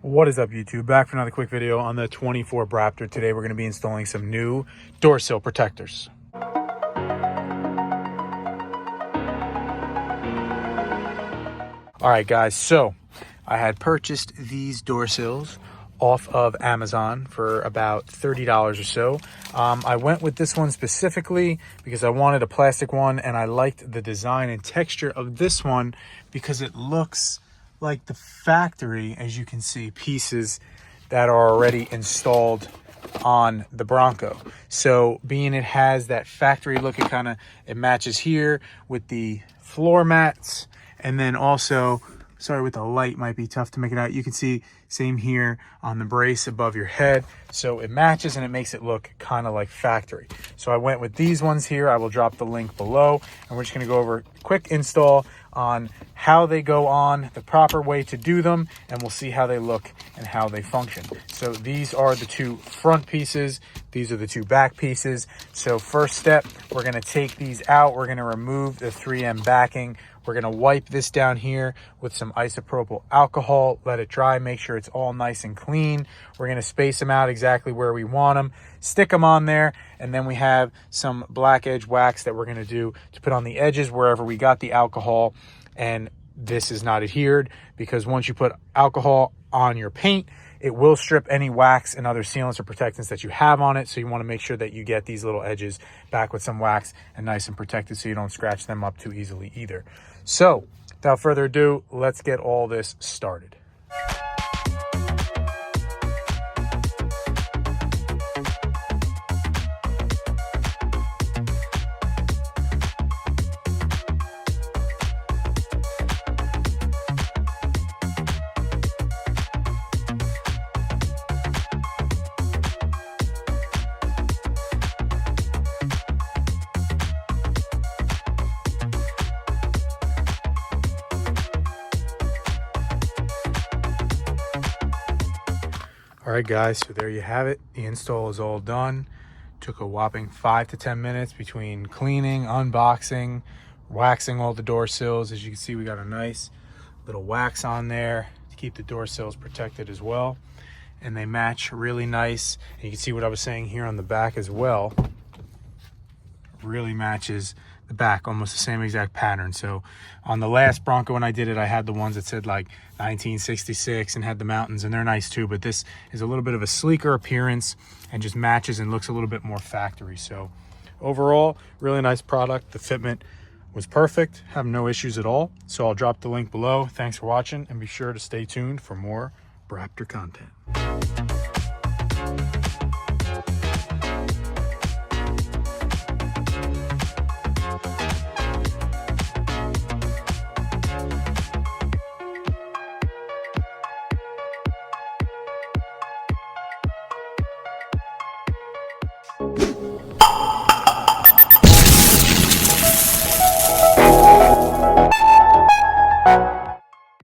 What is up, YouTube? Back for another quick video on the 24 Raptor. Today we're going to be installing some new door sill protectors. Alright guys, so I had purchased these door sills off of Amazon for about $30 or so. I went with this one specifically because I wanted a plastic one, and I liked the design and texture of this one because it looks like the factory, as you can see, pieces that are already installed on the Bronco. So being it has that factory look, it matches here with the floor mats, and then also, sorry, with the light might be tough to make it out. You can see same here on the brace above your head. So it matches and it makes it look kind of like factory. So I went with these ones here. I will drop the link below, and we're just going to go over a quick install on how they go on, the proper way to do them, and we'll see how they look and how they function. So these are the two front pieces. These are the two back pieces. So first step, we're going to take these out. We're going to remove the 3M backing. We're going to wipe this down here with some isopropyl alcohol, let it dry, make sure it's all nice and clean. We're going to space them out exactly where we want them, stick them on there, and then we have some black edge wax that we're going to do to put on the edges wherever we got the alcohol. And this is not adhered, because once you put alcohol on your paint, it will strip any wax and other sealants or protectants that you have on it. So you want to make sure that you get these little edges back with some wax and nice and protected so you don't scratch them up too easily either. So without further ado, let's get all this started. All right guys, so there you have it. The install is all done. Took a whopping 5 to 10 minutes between cleaning, unboxing, waxing all the door sills. As you can see, we got a nice little wax on there to keep the door sills protected as well. And they match really nice. And you can see what I was saying here on the back as well. Really matches the back, almost the same exact pattern. So on the last Bronco when I did it, I had the ones that said like 1966 and had the mountains, and they're nice too, but this is a little bit of a sleeker appearance and just matches and looks a little bit more factory. So overall, really nice product. The fitment was perfect, have no issues at all. So I'll drop the link below. Thanks for watching, and be sure to stay tuned for more Raptor content.